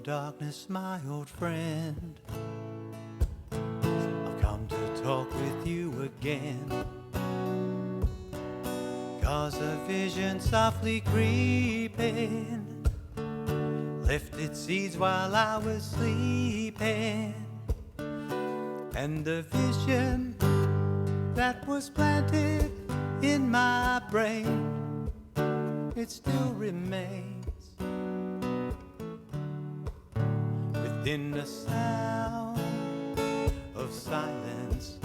darkness, my old friend. I've come to talk with you again, 'cause a vision softly creeping lifted seeds while I was sleeping. And the vision that was planted in my brain, it still remains within the sound of silence.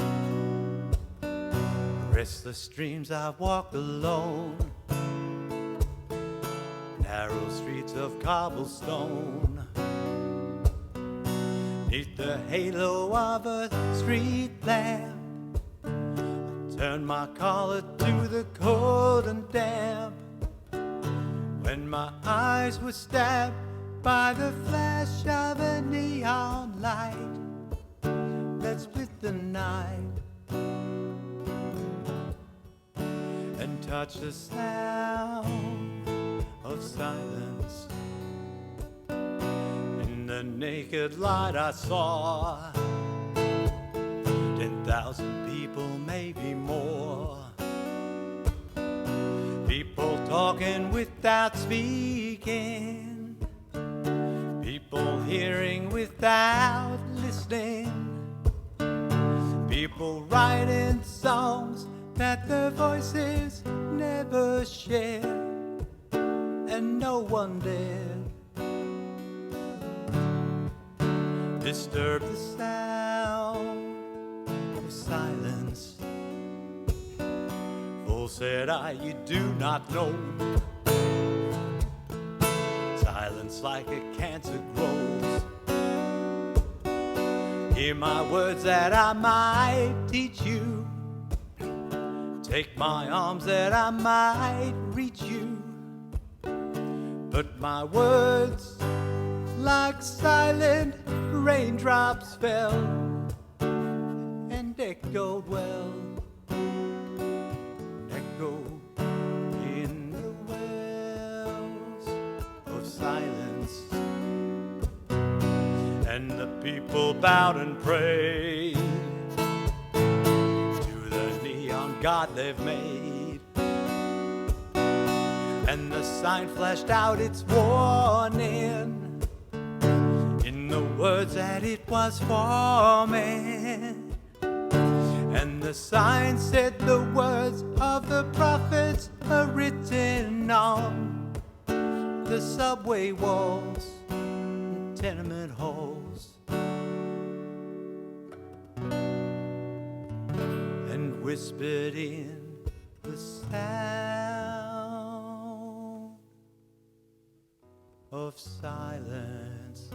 Restless streams I walk alone, narrow streets of cobblestone, neath the halo of a street lamp. I turned my collar to the cold and damp, when my eyes were stabbed by the flash of a neon light that split the night and touched the sound of silence. In the naked light I saw 10,000 people, maybe more. People talking without speaking, people hearing without listening, people writing songs that their voices never shared, and no one dared disturb the sound of silence. Fool, said I, you do not know, silence like a cancer grows. Hear my words that I might teach you, take my arms that I might reach you. But my words, like silent raindrops, fell and echoed well, echoed in the wells of silence. And the people bowed and prayed to the neon god they've made, and the sign flashed out its warning in the words that it was forming. And the sign said the words of the prophets are written on the subway walls and tenement halls, and whispered in the sound of silence.